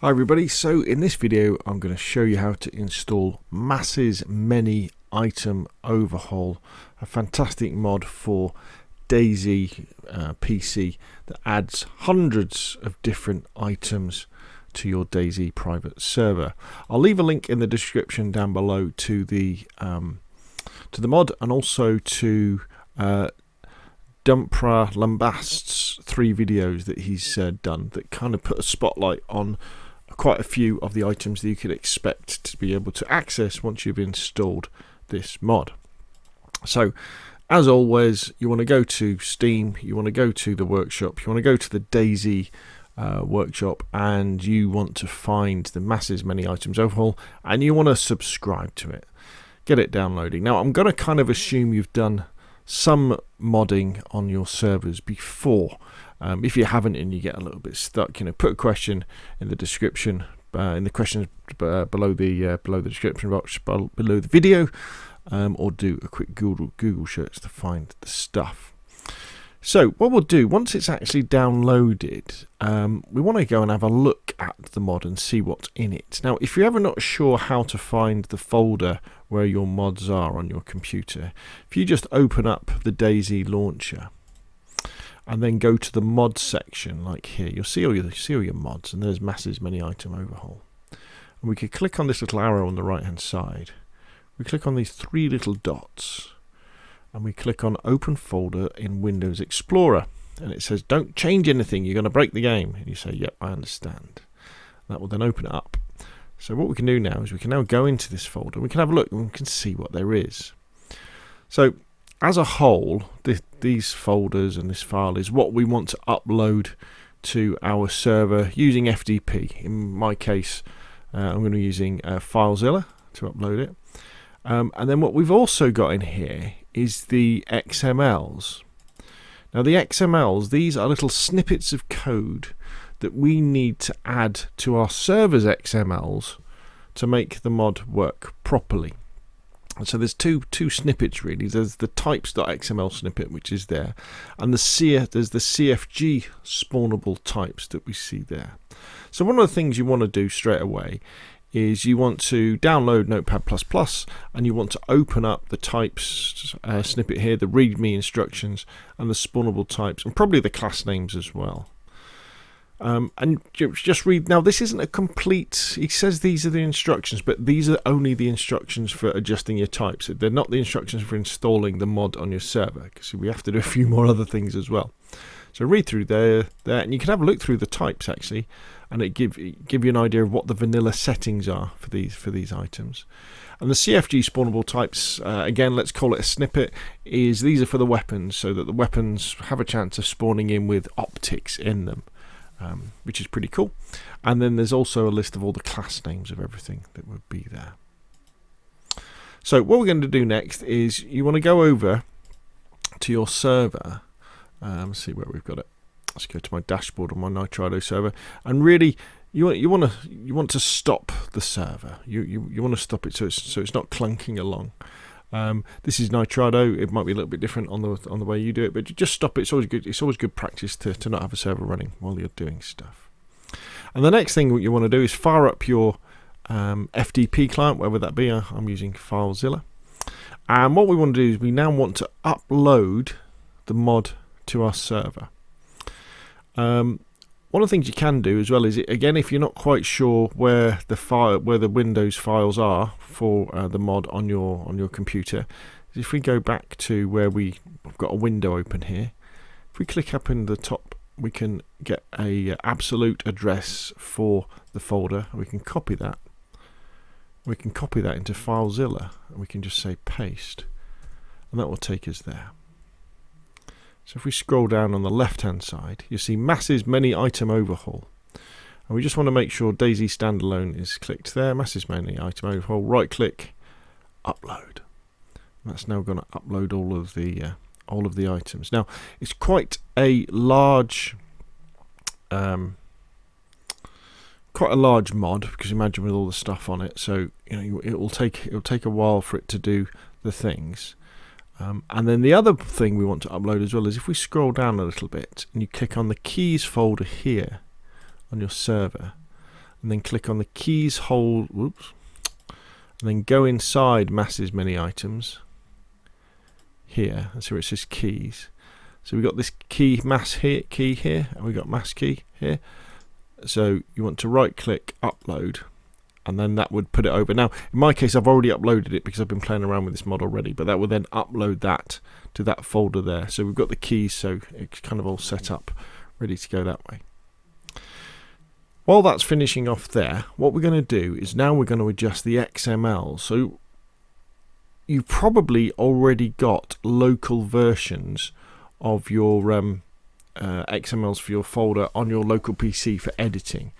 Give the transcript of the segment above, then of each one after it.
Hi everybody, so in this video I'm going to show you how to install Mass's Many Item Overhaul, a fantastic mod for DayZ PC that adds hundreds of different items to your DayZ private server. I'll leave a link in the description down below to the mod and also to Dumpra Lambast's 3 videos that he's done that kind of put a spotlight on quite a few of the items that you could expect to be able to access once you've installed this mod. So as always, you want to go to Steam, you want to go to the workshop, you want to go to the DayZ workshop, and you want to find the Mass's Many Items Overhaul, and you want to subscribe to it, get it downloading. Now I'm going to kind of assume you've done some modding on your servers before. If you haven't and you get a little bit stuck, put a question in the description, in the questions below the description box below the video, or do a quick Google search to find the stuff. So what we'll do, once it's actually downloaded, we want to go and have a look at the mod and see what's in it. Now, if you're ever not sure how to find the folder where your mods are on your computer, if you just open up the DayZ launcher and then go to the mod section, like here, you'll see all your mods, and there's Mass's Many Item Overhaul. And we could click on this little arrow on the right hand side. We click on these 3 little dots, and we click on Open Folder in Windows Explorer, and it says don't change anything, you're going to break the game. And you say, yep, I understand. That will then open it up. So what we can do now is we can now go into this folder, we can have a look, and we can see what there is. So as a whole, these folders and this file is what we want to upload to our server using FTP. In my case, I'm going to be using FileZilla to upload it. And then what we've also got in here is the XMLs. Now the XMLs, these are little snippets of code that we need to add to our server's XMLs to make the mod work properly. And so there's two snippets really. There's the types.xml snippet, which is there, and there's the CFG spawnable types that we see there. So one of the things you want to do straight away is you want to download Notepad++, and you want to open up the types snippet here, the readme instructions, and the spawnable types, and probably the class names as well. And just read. Now this isn't a complete, he says these are the instructions, but these are only the instructions for adjusting your types. They're not the instructions for installing the mod on your server, because we have to do a few more other things as well. So read through there, and you can have a look through the types actually, and it give you an idea of what the vanilla settings are for these items. And the CFG spawnable types, again, let's call it a snippet, these are for the weapons, so that the weapons have a chance of spawning in with optics in them. Which is pretty cool. And then there's also a list of all the class names of everything that would be there. So what we're going to do next is you want to go over to your server. Let's see where we've got it. Let's go to my dashboard on my Nitrado server, and really you want to stop the server. You want to stop it so it's not clunking along. This is Nitrado. It might be a little bit different on the way you do it, but just stop it. It's always good. It's always good practice to not have a server running while you're doing stuff. And the next thing what you want to do is fire up your FTP client, whatever that be. I'm using FileZilla. And what we want to do is we now want to upload the mod to our server. One of the things you can do as well is, again, if you're not quite sure where the Windows files are for the mod on your computer, is if we go back to where we've got a window open here, if we click up in the top, we can get a absolute address for the folder. We can copy that. We can copy that into FileZilla, and we can just say paste, and that will take us there. So if we scroll down on the left hand side, you see Mass's Many Item Overhaul, and we just want to make sure DayZ standalone is clicked there. Mass's Many Item Overhaul, right click, upload. And that's now going to upload all of the items. Now it's quite a large mod, because imagine with all the stuff on it, so it'll take a while for it to do the things. And then the other thing we want to upload as well is if we scroll down a little bit and you click on the keys folder here on your server, and then click on the keys hold, whoops, and then go inside Mass's Many Items here. That's where it says keys. So we've got this key here, and we've got mass key here. So you want to right click upload, and then that would put it over. Now in my case I've already uploaded it because I've been playing around with this mod already, but that will then upload that to that folder there. So we've got the keys, so it's kind of all set up, ready to go that way. While that's finishing off there, what we're going to do is now we're going to adjust the XML. So you've probably already got local versions of your XMLs for your folder on your local PC for editing.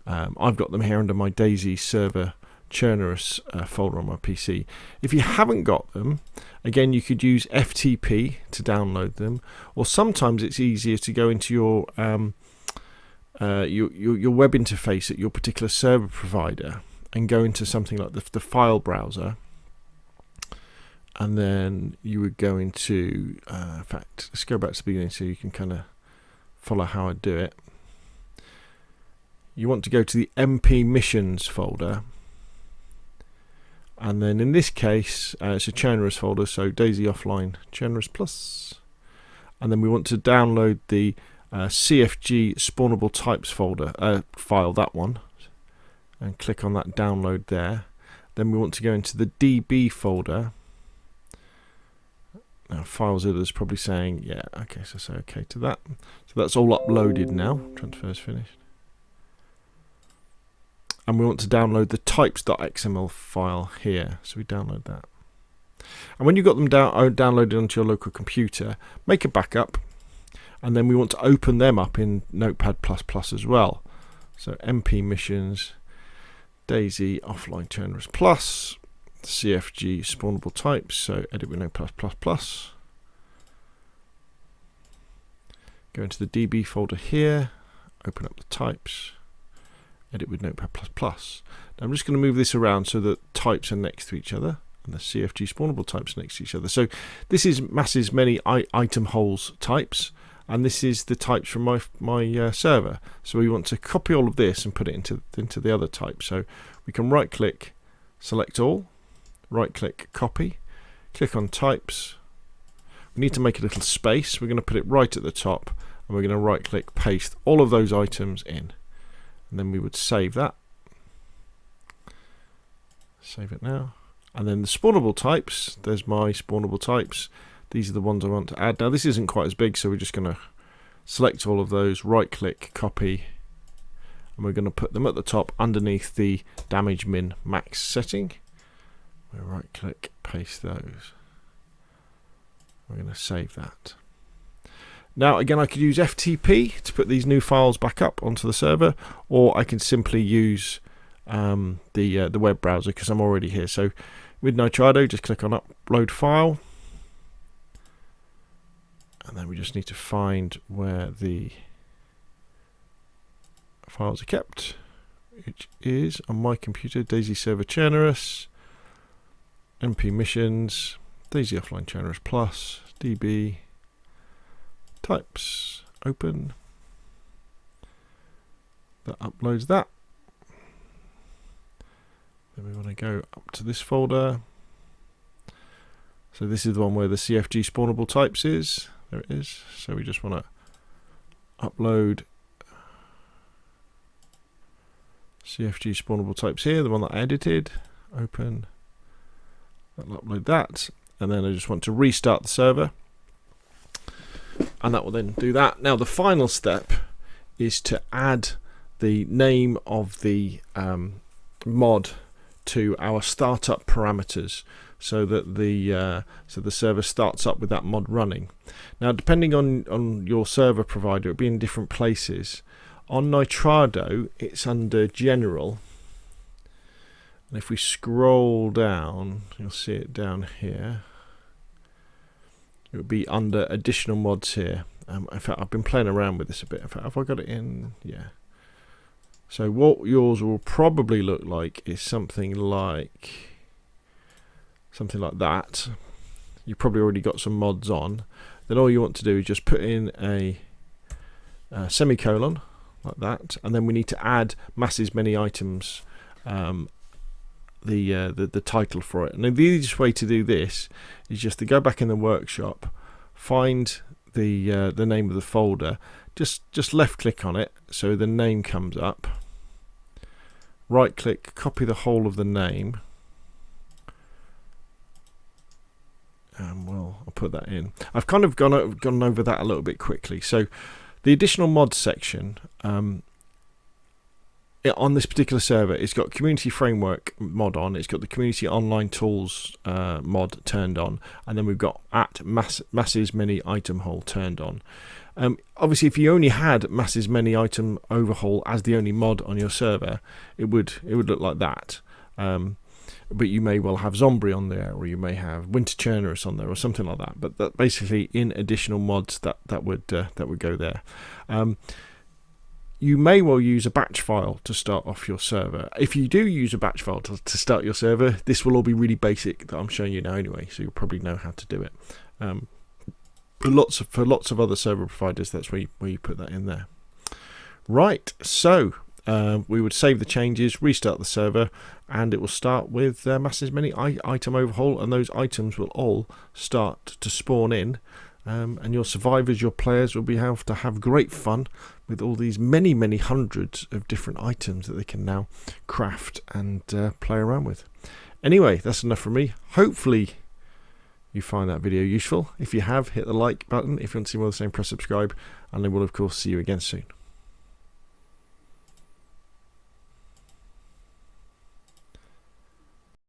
I've got them here under my DayZ server churnerous folder on my PC. If you haven't got them, again you could use FTP to download them, or sometimes it's easier to go into your web interface at your particular server provider and go into something like the file browser, and then you would go into in fact, let's go back to the beginning so you can kind of follow how I do it. You want to go to the MP missions folder, and then in this case it's a churnerous folder, so DayZ offline churnerous plus, and then we want to download the CFG spawnable types folder file, that one, and click on that download there. Then we want to go into the DB folder. Now FileZilla is probably saying yeah, okay, so say okay to that. So that's all uploaded now, transfer's finished. And we want to download the types.xml file here, so we download that. And when you've got them downloaded onto your local computer, make a backup, and then we want to open them up in Notepad++ as well. So MP missions, DayZ offline churnerous plus, CFG spawnable types, so edit with Notepad++. Go into the DB folder here, open up the types, edit with Notepad++. Now I'm just going to move this around so that types are next to each other and the CFG spawnable types next to each other. So this is Mass's Many Item Holes types, and this is the types from my server. So we want to copy all of this and put it into the other type. So we can right click, select all, right click, copy, click on types. We need to make a little space. We're going to put it right at the top, and we're going to right click, paste all of those items in. And then we would save that. Save it now. And then the spawnable types, there's my spawnable types. These are the ones I want to add. Now this isn't quite as big, so we're just going to select all of those, right click, copy, and we're going to put them at the top underneath the damage min max setting. We'll right click, paste those. We're going to save that. Now again, I could use FTP to put these new files back up onto the server, or I can simply use the web browser because I'm already here. So with Nitrado, just click on upload file, and then we just need to find where the files are kept, which is on my computer, DayZ server churnerous, MP missions, DayZ offline churnerous plus, DB types, open. That uploads that. Then we want to go up to this folder. So this is the one where the CFG spawnable types is. There it is. So we just want to upload CFG spawnable types here, the one that I edited. Open. That'll upload that. And then I just want to restart the server, and that will then do that. Now the final step is to add the name of the mod to our startup parameters, so that the server starts up with that mod running. Now depending on your server provider, it'll be in different places. On Nitrado it's under general, and if we scroll down you'll see it down here. It would be under additional mods here. In fact, I've been playing around with this a bit. In fact, have I got it in? Yeah. So what yours will probably look like is something like that. You've probably already got some mods on. Then all you want to do is just put in a semicolon, like that, and then we need to add Mass's Many Items, the title for it. And the easiest way to do this is just to go back in the workshop, find the name of the folder, just left click on it so the name comes up, right click, copy the whole of the name, and I'll put that in. I've kind of gone over that a little bit quickly. So the additional mods section, on this particular server, it's got community framework mod on, it's got the community online tools mod turned on, and then we've got at Mass's Many Item Overhaul turned on. Obviously, if you only had Mass's Many Item Overhaul as the only mod on your server, it would look like that. But you may well have Zombie on there, or you may have Winter Churnerus on there, or something like that. But that basically, in additional mods, that would go there. You may well use a batch file to start off your server. If you do use a batch file to start your server, this will all be really basic that I'm showing you now anyway, so you'll probably know how to do it. For lots of other server providers, that's where you put that in there. Right, so we would save the changes, restart the server, and it will start with Mass's Many Item Overhaul, and those items will all start to spawn in. And your survivors, your players, will be able to have great fun with all these many hundreds of different items that they can now craft and play around with. Anyway, that's enough from me. Hopefully you find that video useful. If you have, hit the like button. If you want to see more of the same, press subscribe, and I will of course see you again soon.